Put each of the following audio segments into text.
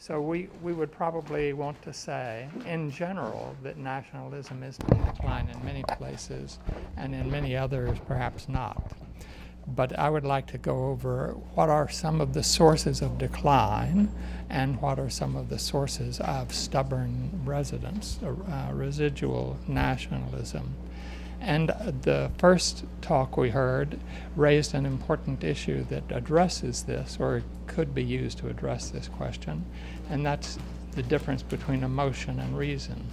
So we would probably want to say, in general, that nationalism is in decline in many places, and in many others, perhaps not. But I would like to go over what are some of the sources of decline and what are some of the sources of stubborn residual nationalism. And the first talk we heard raised an important issue that addresses this, or could be used to address this question, and that's the difference between emotion and reason.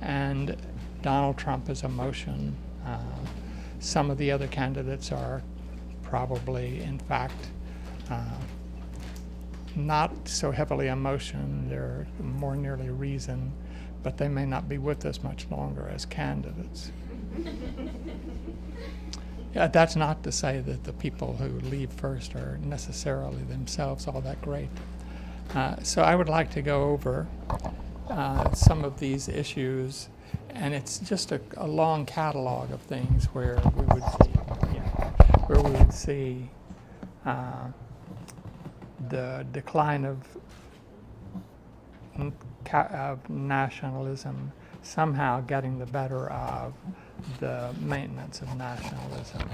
And Donald Trump is emotion. Some of the other candidates are probably, in fact, not so heavily emotion. They're more nearly reason, but they may not be with us much longer as candidates. Yeah, that's not to say that the people who leave first are necessarily themselves all that great. So I would like to go over some of these issues, and it's just a long catalog of things where we would see, the decline of nationalism somehow getting the better of the maintenance of nationalism.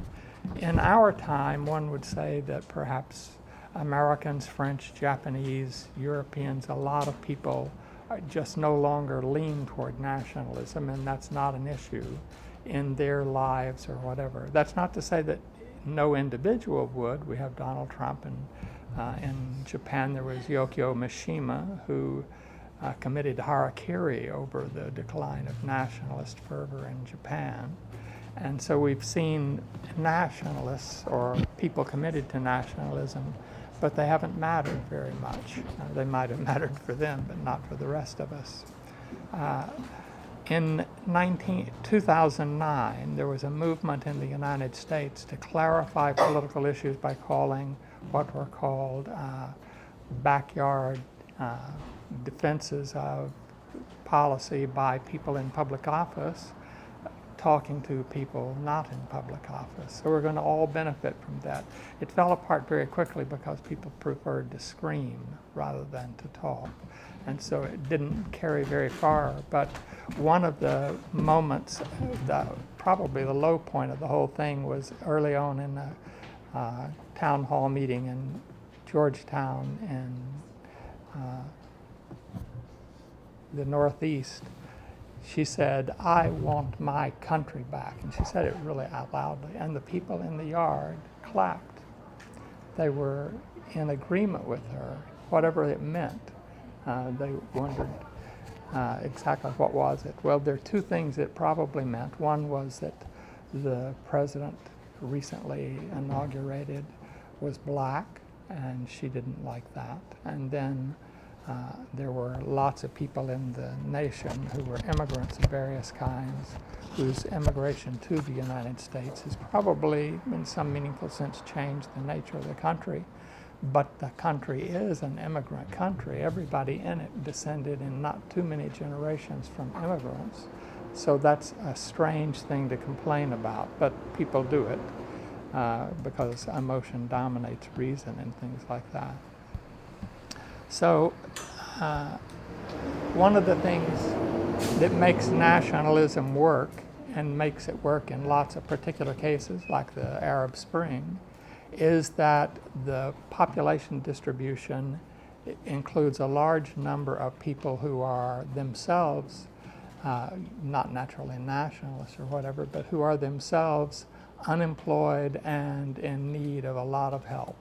In our time, one would say that perhaps Americans, French, Japanese, Europeans, a lot of people just no longer lean toward nationalism, and that's not an issue in their lives or whatever. That's not to say that no individual would. We have Donald Trump, and in Japan there was Yukio Mishima, who committed harakiri over the decline of nationalist fervor in Japan. And so we've seen nationalists or people committed to nationalism, but they haven't mattered very much. They might have mattered for them, but not for the rest of us. In 2009, there was a movement in the United States to clarify political issues by calling what were called backyard defenses of policy by people in public office talking to people not in public office. So we're going to all benefit from that. It fell apart very quickly because people preferred to scream rather than to talk. And so it didn't carry very far. But one of the moments, probably the low point of the whole thing, was early on in a town hall meeting in Georgetown in the Northeast. She said, "I want my country back." And she said it really out loudly. And the people in the yard clapped. They were in agreement with her, whatever it meant. They wondered exactly what was it. Well, there are two things it probably meant. One was that the president recently inaugurated was black, and she didn't like that. And then there were lots of people in the nation who were immigrants of various kinds, whose immigration to the United States has probably, in some meaningful sense, changed the nature of the country. But the country is an immigrant country. Everybody in it descended in not too many generations from immigrants. So that's a strange thing to complain about, but people do it because emotion dominates reason and things like that. So one of the things that makes nationalism work, and makes it work in lots of particular cases, like the Arab Spring, is that the population distribution includes a large number of people who are themselves not naturally nationalists or whatever, but who are themselves unemployed and in need of a lot of help.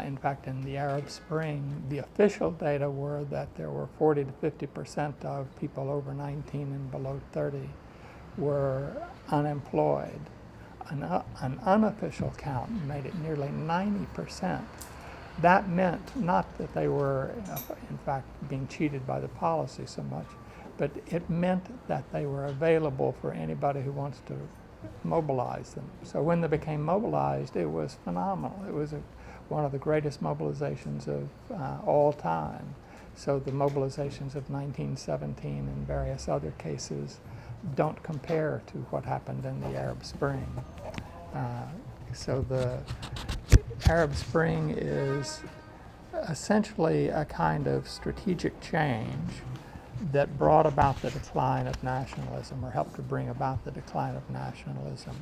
In fact, in the Arab Spring, the official data were that there were 40 to 50% of people over 19 and below 30 were unemployed. An unofficial count made it nearly 90%. That meant not that they were, in fact, being cheated by the policy so much, but it meant that they were available for anybody who wants to mobilize them. So when they became mobilized, it was phenomenal. It was one of the greatest mobilizations of all time. So the mobilizations of 1917 and various other cases don't compare to what happened in the Arab Spring. So the Arab Spring is essentially a kind of strategic change that brought about the decline of nationalism, or helped to bring about the decline of nationalism.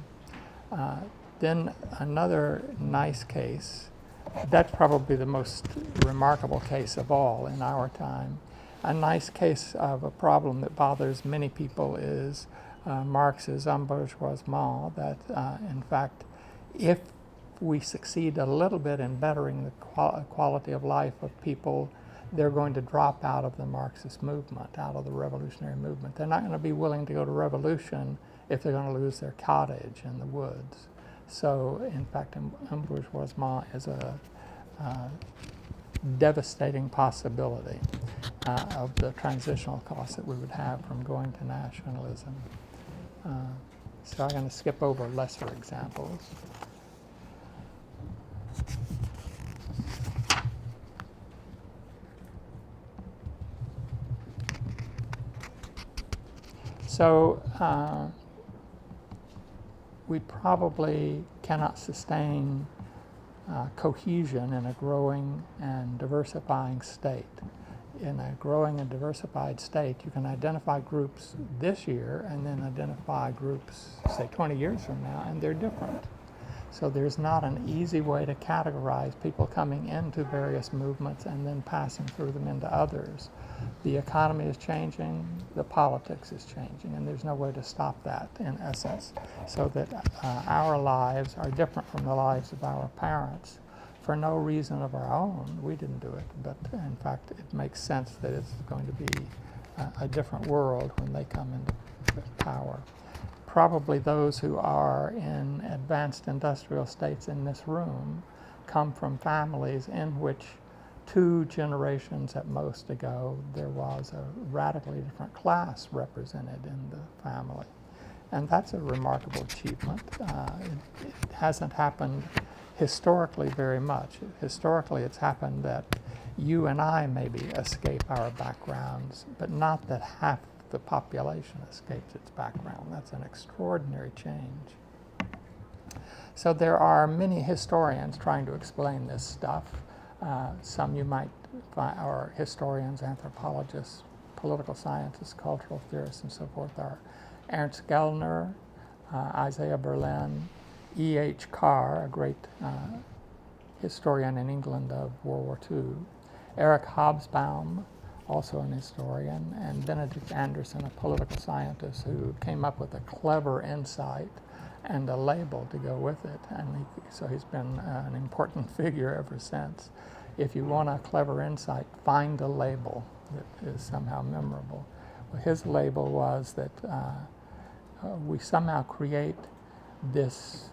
Then another nice case, that's probably the most remarkable case of all in our time. A nice case of a problem that bothers many people is Marx's embourgeoisement, that in fact, if we succeed a little bit in bettering the quality of life of people, they're going to drop out of the Marxist movement, out of the revolutionary movement. They're not going to be willing to go to revolution if they're going to lose their cottage in the woods. So, in fact, embourgeoisement is a devastating possibility of the transitional costs that we would have from going to nationalism. So I'm going to skip over lesser examples. So we probably cannot sustain cohesion in a growing and diversifying state. In a growing and diversified state, you can identify groups this year and then identify groups, say, 20 years from now, and they're different. So there's not an easy way to categorize people coming into various movements and then passing through them into others. The economy is changing, the politics is changing, and there's no way to stop that in essence. So that our lives are different from the lives of our parents for no reason of our own. We didn't do it, but in fact it makes sense that it's going to be a different world when they come into power. Probably those who are in advanced industrial states in this room come from families in which 2 generations at most ago there was a radically different class represented in the family. And that's a remarkable achievement. It hasn't happened historically very much. Historically it's happened that you and I maybe escape our backgrounds, but not that half the population escapes its background. That's an extraordinary change. So there are many historians trying to explain this stuff. Some you might find are historians, anthropologists, political scientists, cultural theorists, and so forth are Ernst Gellner, Isaiah Berlin, E.H. Carr, a great historian in England of World War II, Eric Hobsbawm, also an historian, and Benedict Anderson, a political scientist who came up with a clever insight and a label to go with it. And so he's been an important figure ever since. If you want a clever insight, find a label that is somehow memorable. Well, his label was that we somehow create this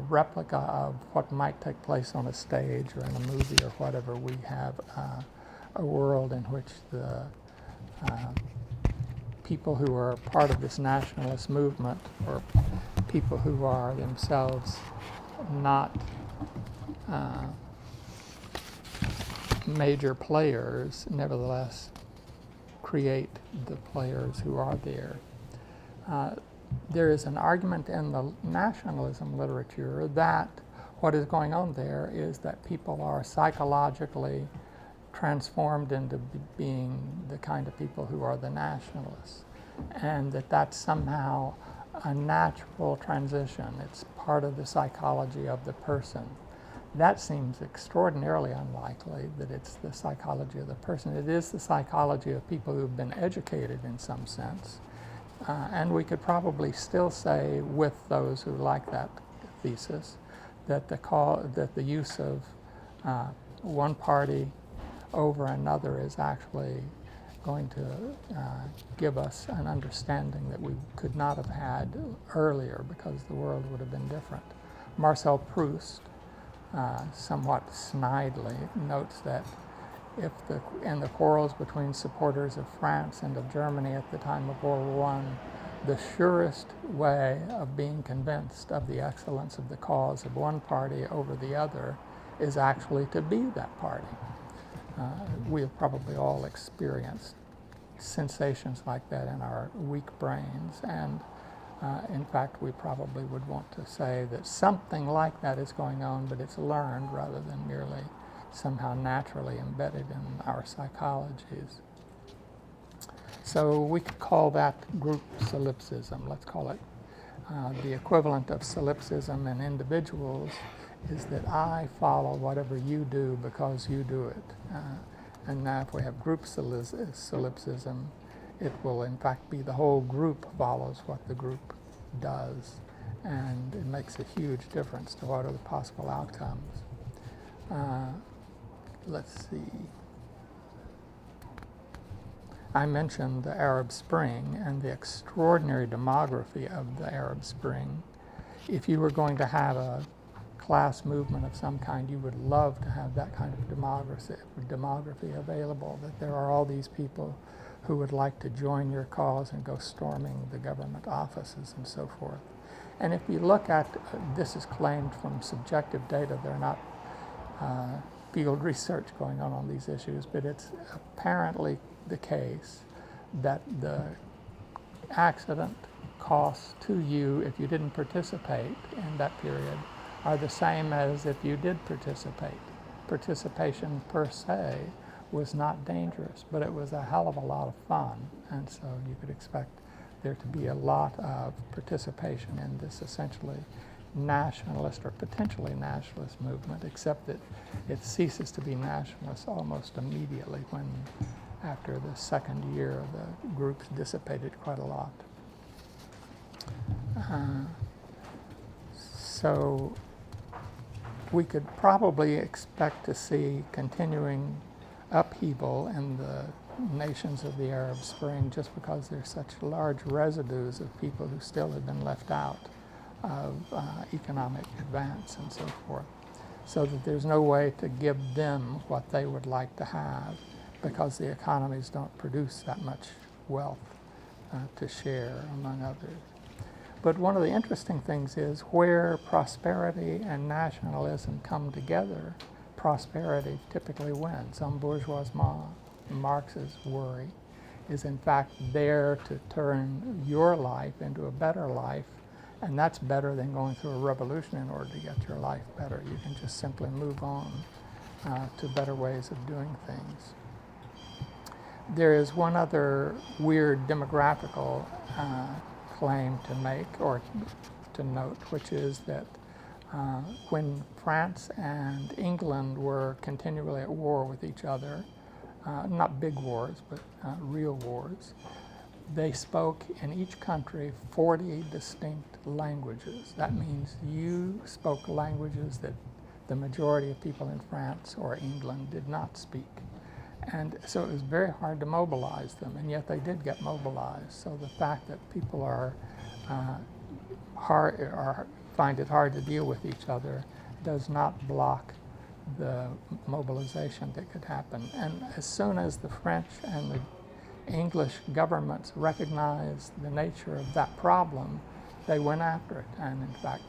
replica of what might take place on a stage or in a movie or whatever. We have a world in which the people who are part of this nationalist movement, or people who are themselves not major players, nevertheless create the players who are there. There is an argument in the nationalism literature that what is going on there is that people are psychologically transformed into being the kind of people who are the nationalists, and that that's somehow a natural transition. It's part of the psychology of the person. That seems extraordinarily unlikely that it's the psychology of the person. It is the psychology of people who've been educated in some sense. And we could probably still say, with those who like that thesis, that the use of one party over another is actually going to give us an understanding that we could not have had earlier, because the world would have been different. Marcel Proust, somewhat snidely, notes that if in the quarrels between supporters of France and of Germany at the time of World War I, the surest way of being convinced of the excellence of the cause of one party over the other is actually to be that party. We have probably all experienced sensations like that in our weak brains, and in fact we probably would want to say that something like that is going on, but it's learned rather than merely somehow naturally embedded in our psychologies. So we could call that group solipsism. Let's call it the equivalent of solipsism in individuals is that I follow whatever you do because you do it. And now if we have group solipsism, it will in fact be the whole group follows what the group does. And it makes a huge difference to what are the possible outcomes. Let's see. I mentioned the Arab Spring and the extraordinary demography of the Arab Spring. If you were going to have a class movement of some kind, you would love to have that kind of demography available, that there are all these people who would like to join your cause and go storming the government offices and so forth. And if you look at, this is claimed from subjective data, they're not field research going on these issues, but it's apparently the case that the accident costs to you if you didn't participate in that period are the same as if you did participate. Participation per se was not dangerous, but it was a hell of a lot of fun, and so you could expect there to be a lot of participation in this essentially nationalist or potentially nationalist movement, except that it ceases to be nationalist almost immediately when after the second year the groups dissipated quite a lot. So we could probably expect to see continuing upheaval in the nations of the Arab Spring just because there's such large residues of people who still have been left out of economic advance and so forth, so that there's no way to give them what they would like to have because the economies don't produce that much wealth to share among others. But one of the interesting things is where prosperity and nationalism come together, prosperity typically wins. Some bourgeois Marx's worry is in fact there to turn your life into a better life, and that's better than going through a revolution in order to get your life better. You can just simply move on to better ways of doing things. There is one other weird demographical claim to make or to note, which is that when France and England were continually at war with each other, not big wars, but real wars, they spoke in each country 40 distinct languages. That means you spoke languages that the majority of people in France or England did not speak. And so it was very hard to mobilize them, and yet they did get mobilized. So the fact that people find it hard to deal with each other does not block the mobilization that could happen. And as soon as the French and the English governments recognized the nature of that problem, they went after it and in fact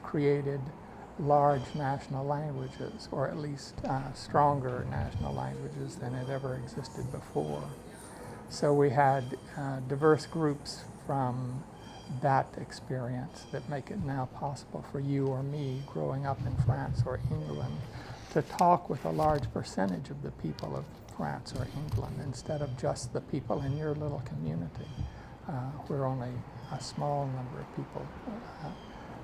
created large national languages, or at least stronger national languages than had ever existed before. So we had diverse groups from that experience that make it now possible for you or me growing up in France or England to talk with a large percentage of the people of France or England instead of just the people in your little community where only a small number of people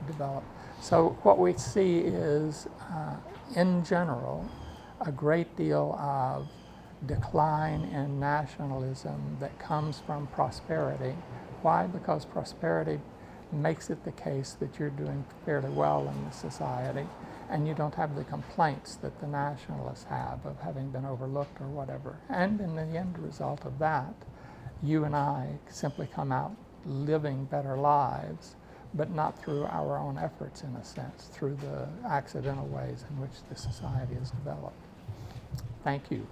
develop. So what we see is, in general, a great deal of decline in nationalism that comes from prosperity. Why? Because prosperity makes it the case that you're doing fairly well in the society, and you don't have the complaints that the nationalists have of having been overlooked or whatever. And in the end result of that, you and I simply come out living better lives, but not through our own efforts, in a sense, through the accidental ways in which the society has developed. Thank you.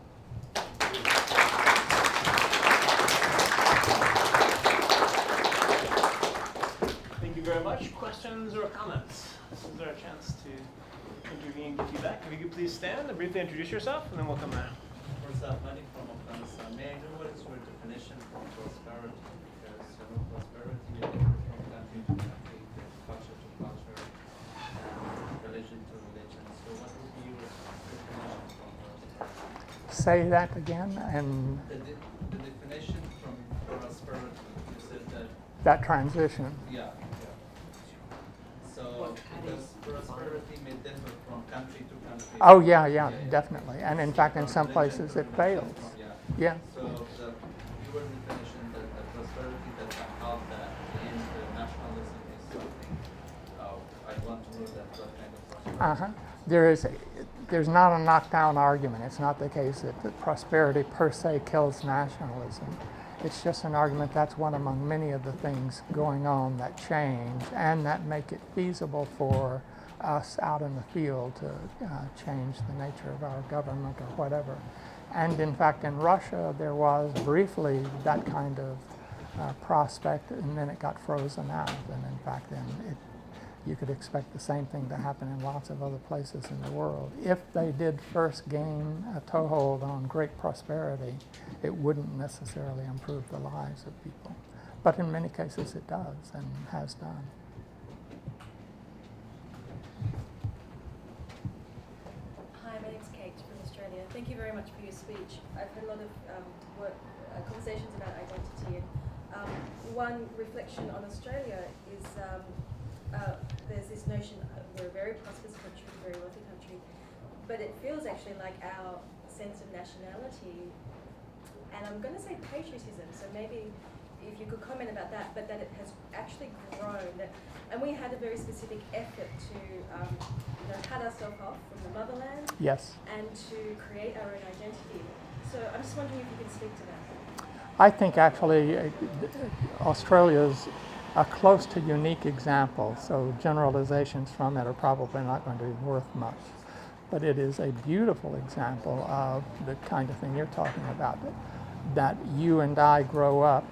Thank you very much. Questions or comments? This is our chance to intervene and give feedback. If you could please stand and briefly introduce yourself, and then we'll come back. First up, Manny from Afghanistan. May I know what is your definition for prosperity? Because prosperity is different from country to country, culture to culture, religion to religion. So what would be your definition from say that again, and The definition from prosperity, you said that, that transition. yeah. So, because prosperity may differ from country to country. Oh, yeah, definitely. And in fact, in some places it fails. Yeah. So, your definition that the prosperity that can help that in the nationalism is something, I want to know that what kind of prosperity. There's not a knockdown argument. It's not the case that prosperity per se kills nationalism. It's just an argument that's one among many of the things going on that change and that make it feasible for us out in the field to change the nature of our government or whatever. And in fact, in Russia, there was briefly that kind of prospect, and then it got frozen out. And in fact, then you could expect the same thing to happen in lots of other places in the world. If they did first gain a toehold on great prosperity, it wouldn't necessarily improve the lives of people. But in many cases it does and has done. Hi, my name's Kate from Australia. Thank you very much for your speech. I've had a lot of conversations about identity, and one reflection on Australia is there's this notion we're a very prosperous country, a very wealthy country, but it feels actually like our sense of nationality, and I'm going to say patriotism, so maybe if you could comment about that, but that it has actually grown, and we had a very specific effort to cut ourselves off from the motherland. Yes. And to create our own identity. So I'm just wondering if you can speak to that. I think actually Australia's a close to unique example, so generalizations from it are probably not going to be worth much. But it is a beautiful example of the kind of thing you're talking about, that you and I grow up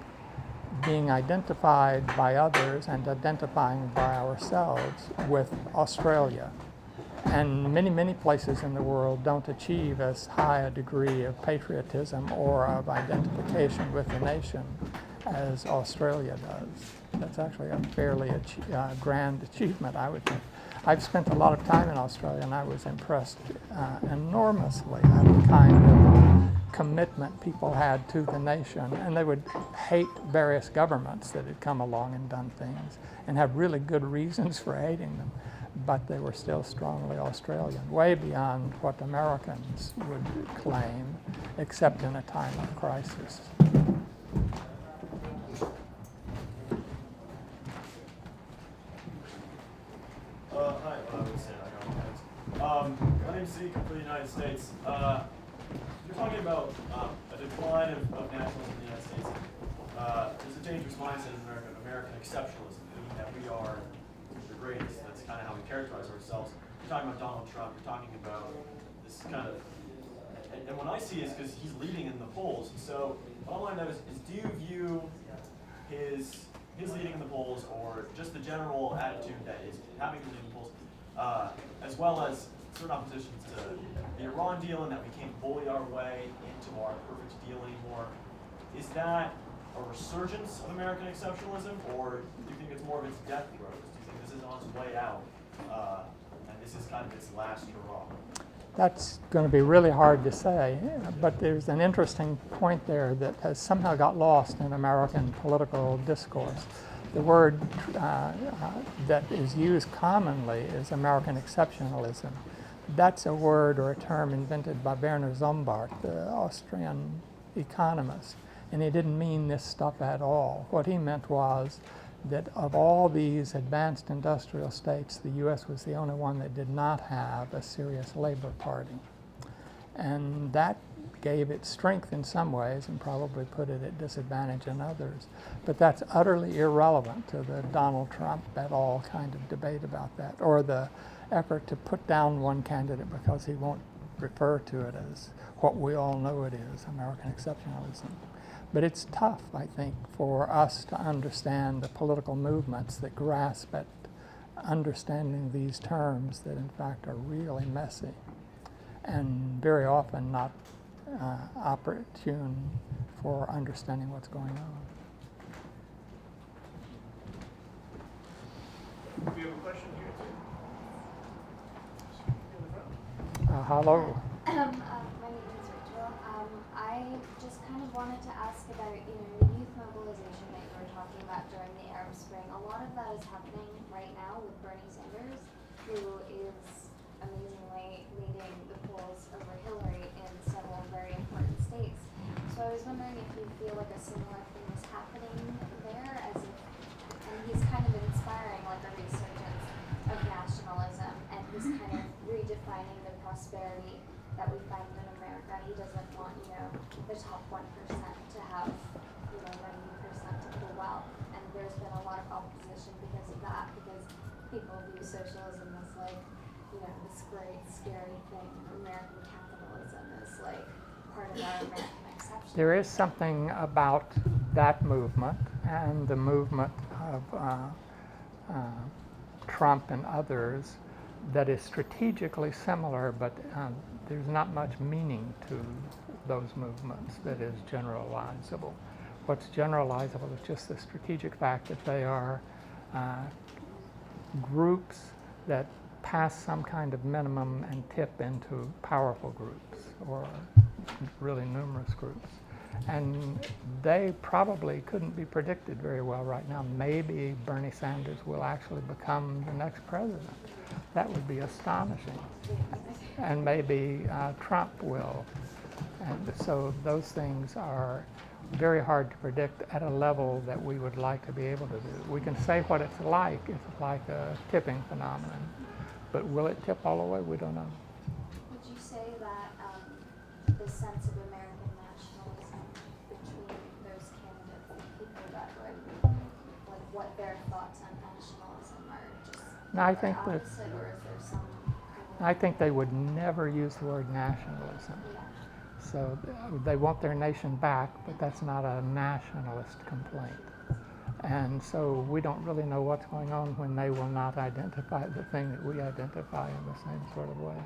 being identified by others and identifying by ourselves with Australia. And many, many places in the world don't achieve as high a degree of patriotism or of identification with the nation as Australia does. That's actually a fairly grand achievement, I would think. I've spent a lot of time in Australia, and I was impressed enormously at the kind of commitment people had to the nation. And they would hate various governments that had come along and done things, and have really good reasons for hating them. But they were still strongly Australian, way beyond what Americans would claim, except in a time of crisis. Hi, my name's Zeke, I'm from the United States. You're talking about a decline of nationalism in the United States. There's a dangerous mindset in America of American exceptionalism, thinking that we are the greatest. That's kind of how we characterize ourselves. You're talking about Donald Trump, you're talking about this kind of, and what I see is because he's leading in the polls. So all I know is do you view his leading in the polls, or just the general attitude that is having to lead in the polls, as well as certain oppositions to the Iran deal and that we can't bully our way into our perfect deal anymore, is that a resurgence of American exceptionalism, or do you think it's more of its death throes? Do you think this is on its way out, and this is kind of its last hurrah? That's going to be really hard to say, but there's an interesting point there that has somehow got lost in American political discourse. The word that is used commonly is American exceptionalism. That's a word or a term invented by Werner Sombart, the Austrian economist, and he didn't mean this stuff at all. What he meant was that of all these advanced industrial states, the U.S. was the only one that did not have a serious labor party. And that gave it strength in some ways and probably put it at disadvantage in others. But that's utterly irrelevant to the Donald Trump et al. Kind of debate about that, or the effort to put down one candidate because he won't refer to it as what we all know it is, American exceptionalism. But it's tough, I think, for us to understand the political movements that grasp at understanding these terms that in fact are really messy and very often not opportune for understanding what's going on. We have a question here too. In the front. Hello. My name is Rachel. I just kind of wanted to ask about, the youth mobilization that you were talking about during the Arab Spring. A lot of that is happening right now with Bernie Sanders, who is amazingly leading the polls over Hillary in several very important states. So I was wondering if you feel like a similar thing is happening there, and he's kind of inspiring like a resurgence of nationalism, and he's kind of redefining the prosperity that we find in America. He doesn't want, the top 1% to have, 90% of the wealth. And there's been a lot of opposition because of that, because people view socialism as like, this great, scary thing. American capitalism is like part of our American exception. There is something about that movement and the movement of Trump and others that is strategically similar, but there's not much meaning to those movements that is generalizable. What's generalizable is just the strategic fact that they are groups that pass some kind of minimum and tip into powerful groups or really numerous groups. And they probably couldn't be predicted very well right now. Maybe Bernie Sanders will actually become the next president. That would be astonishing. And maybe Trump will. And so those things are very hard to predict at a level that we would like to be able to do. We can say what it's like a tipping phenomenon. But will it tip all the way? We don't know. Would you say that the sense of American nationalism between those candidates and people that would, like what their thoughts on nationalism are just No, I think that opposite, or is there some kind of, I think they would never use the word nationalism. yeah. So they want their nation back, but that's not a nationalist complaint. And so we don't really know what's going on when they will not identify the thing that we identify in the same sort of way.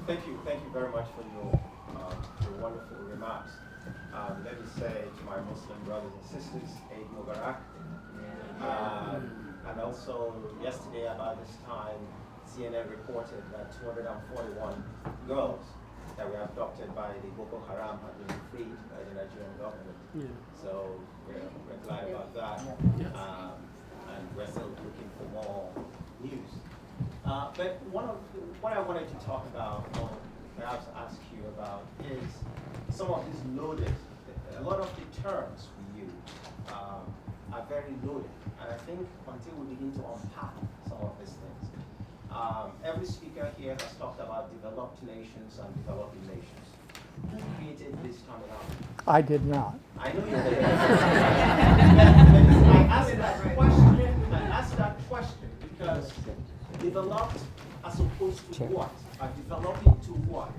Thank you very much for your wonderful remarks. Let me say to my Muslim brothers and sisters, Eid Mubarak. And also yesterday about this time, CNN reported that 241 girls that were abducted by the Boko Haram have been freed by the Nigerian government. Yeah. So we're glad about that. And we're still looking for more news. But what I wanted to talk about, or perhaps ask you about, is some of these loaded, a lot of the terms we use are very loaded. And I think until we begin to unpack some of these things, every speaker here has talked about developed nations and developing nations. Who created this terminology? I did not. I know you did. I asked that question because developed as opposed to what? Developing to what?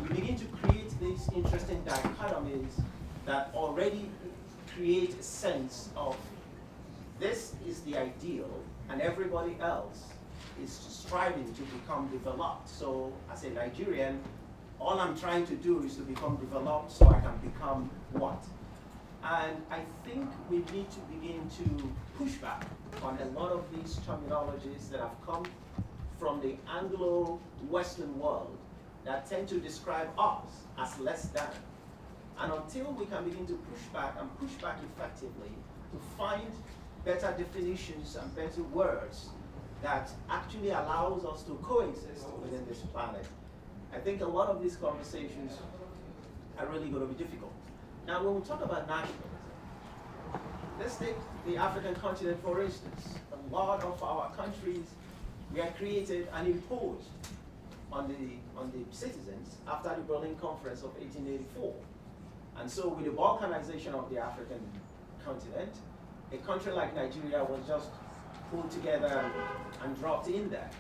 We begin to create these interesting dichotomies that already create a sense of this is the ideal and everybody else is striving to become developed. So as a Nigerian, all I'm trying to do is to become developed so I can become what? And I think we need to begin to push back on a lot of these terminologies that have come from the Anglo-Western world that tend to describe us as less than. And until we can begin to push back and push back effectively to find better definitions and better words that actually allows us to coexist within this planet, I think a lot of these conversations are really going to be difficult. Now, when we talk about nationalism, let's take the African continent, for instance. A lot of our countries were created and imposed on the citizens after the Berlin Conference of 1884. And so with the balkanization of the African continent, a country like Nigeria was just pulled together and dropped in there.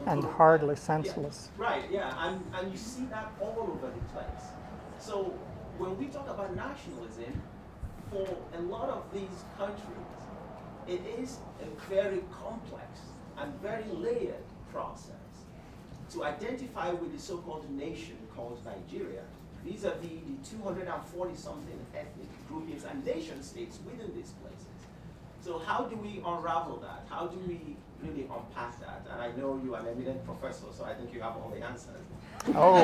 And hardly senseless. Yeah, right, yeah, and you see that all over the place. So when we talk about nationalism, for a lot of these countries, it is a very complex and very layered process to identify with the so-called nation called Nigeria, vis-a-vis the 240-something ethnic groupings and nation states within these places. So how do we unravel that? How do we really unpack that? And I know you are an eminent professor, so I think you have all the answers. Oh.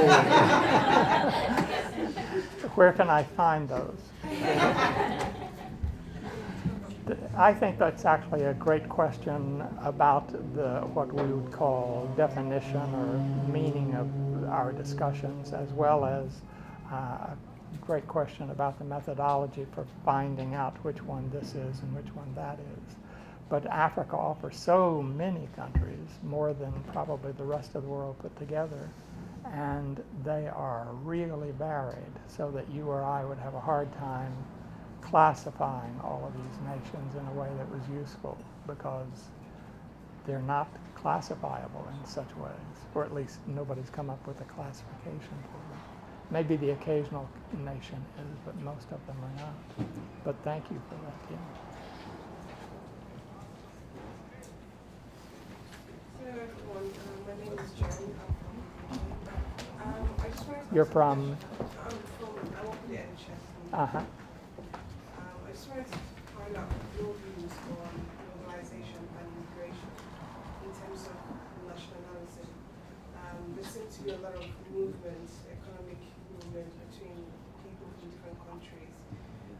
Where can I find those? I think that's actually a great question about what we would call definition or meaning of our discussions, as well as a great question about the methodology for finding out which one this is and which one that is. But Africa offers so many countries, more than probably the rest of the world put together, and they are really varied, so that you or I would have a hard time classifying all of these nations in a way that was useful, because they're not classifiable in such ways, or at least nobody's come up with a classification for them. Maybe the occasional nation is, but most of them are not. But thank you for that, Kim. Hello everyone, my name is Jen. I just wanted to You're from? I work for the NHS. Uh-huh. I just wanted to find out your views on mobilization and immigration in terms of nationalism. There seems to be a lot of movement, economic movement between people from different countries.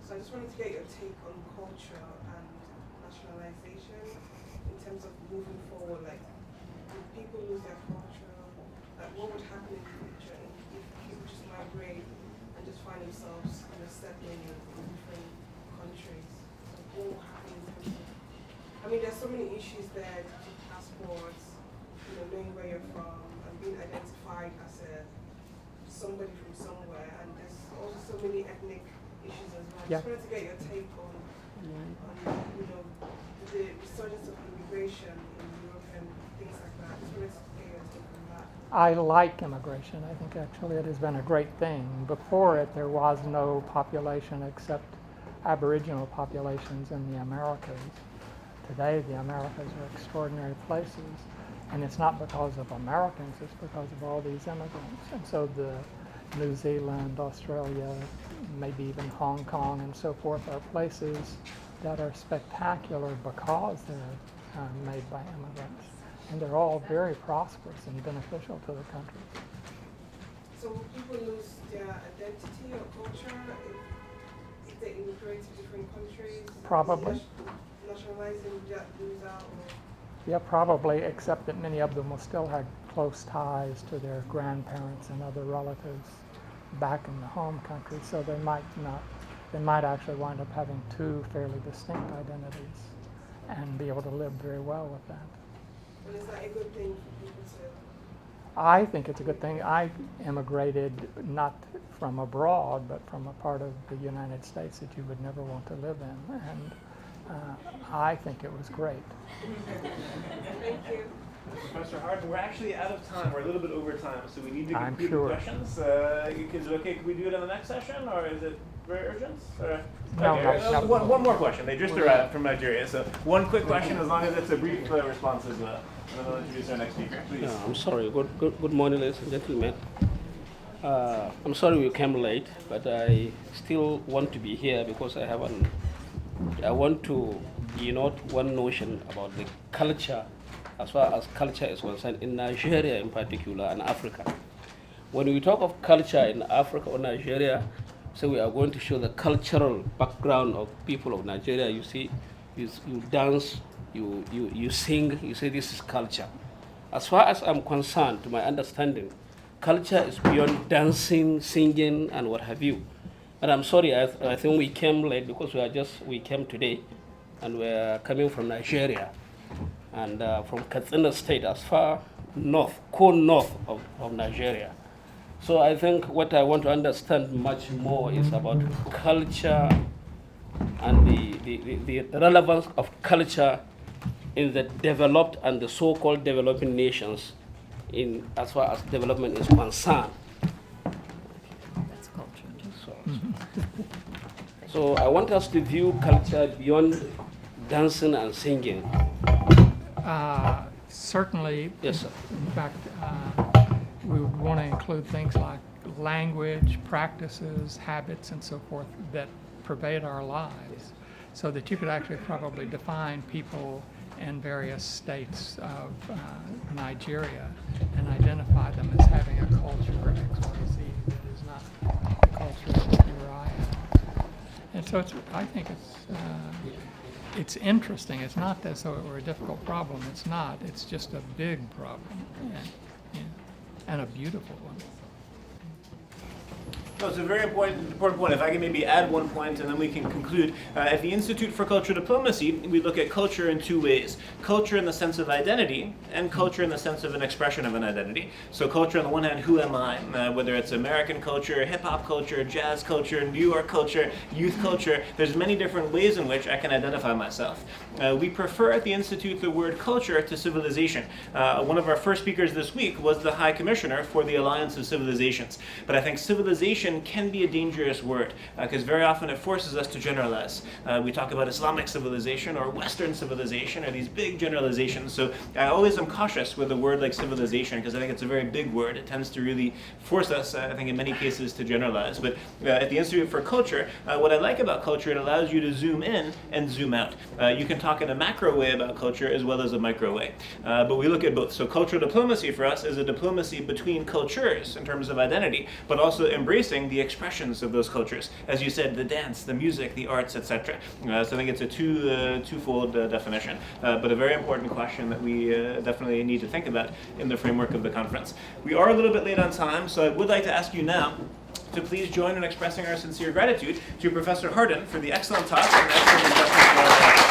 So I just wanted to get your take on culture and nationalization in terms of moving forward. Like, if people lose their culture, like what would happen in the future if people just migrate and just find themselves, settling in different countries? Like, what will happen in terms of, I mean, there's so many issues there, passports, knowing where you're from, and being identified as somebody from somewhere, and there's also so many ethnic issues as well. I just wanted to get your take on the resurgence of immigration in Europe and things like that. Just wanted to get your take on that. I like immigration. I think actually it has been a great thing. Before it, there was no population except Aboriginal populations in the Americas. Today, the Americas are extraordinary places. And it's not because of Americans, it's because of all these immigrants. And so the New Zealand, Australia, maybe even Hong Kong and so forth are places that are spectacular because they're made by immigrants. And they're all very prosperous and beneficial to the countries. So will people lose their identity or culture if they immigrate to different countries? Probably. Nationalizing, lose out? Or? Yeah, probably, except that many of them will still have close ties to their grandparents and other relatives back in the home country, so they might actually wind up having two fairly distinct identities and be able to live very well with that. And is that a good thing for people to? I think it's a good thing. I immigrated not from abroad, but from a part of the United States that you would never want to live in, and I think it was great. Thank you. Professor Hardin, we're actually out of time. We're a little bit over time, so we need to I'm conclude sure. the questions. Is it okay? Can we do it in the next session, or is it very urgent? No, okay. no. One more question. They just arrived from Nigeria, so one quick question, as long as it's a brief response, and then we'll introduce our next speaker. Please. No, I'm sorry. Good morning, ladies and gentlemen. I'm sorry we came late, but I still want to be here because I want to denote one notion about the culture, as far as culture is concerned, in Nigeria in particular, and Africa. When we talk of culture in Africa or Nigeria, so we are going to show the cultural background of people of Nigeria. You see, you dance, you sing, you say this is culture. As far as I'm concerned, to my understanding, culture is beyond dancing, singing, and what have you. But I'm sorry, I think we came late because we came today, and we're coming from Nigeria, and from Katsina State, as far north, core north of Nigeria. So I think what I want to understand much more is about culture and the relevance of culture in the developed and the so-called developing nations in as far as development is concerned. That's culture. So I want us to view culture beyond dancing and singing. Certainly, Yes, sir. in fact, we would want to include things like language, practices, habits, and so forth that pervade our lives. so that you could actually probably define people in various states of Nigeria and identify them as having a culture X, Y, Z that is not the culture that you or I have. And so I think it's interesting. It's not as though it were a difficult problem. It's not. It's just a big problem, and a beautiful one. No, it's a very important point. If I can maybe add one point and then we can conclude. At the Institute for Cultural Diplomacy, we look at culture in two ways. Culture in the sense of identity and culture in the sense of an expression of an identity. So culture on the one hand, who am I? Whether it's American culture, hip-hop culture, jazz culture, New York culture, youth culture, there's many different ways in which I can identify myself. We prefer at the Institute the word culture to civilization. One of our first speakers this week was the High Commissioner for the Alliance of Civilizations. But I think civilization can be a dangerous word because very often it forces us to generalize. We talk about Islamic civilization or Western civilization or these big generalizations. So I always am cautious with a word like civilization because I think it's a very big word. It tends to really force us, I think in many cases, to generalize. But at the Institute for Culture, what I like about culture, it allows you to zoom in and zoom out. You can talk in a macro way about culture as well as a micro way. But we look at both. So cultural diplomacy for us is a diplomacy between cultures in terms of identity, but also embracing the expressions of those cultures. As you said, the dance, the music, the arts, etc. So I think it's a twofold definition, but a very important question that we definitely need to think about in the framework of the conference. We are a little bit late on time, so I would like to ask you now to please join in expressing our sincere gratitude to Professor Hardin for the excellent talk and excellent discussion.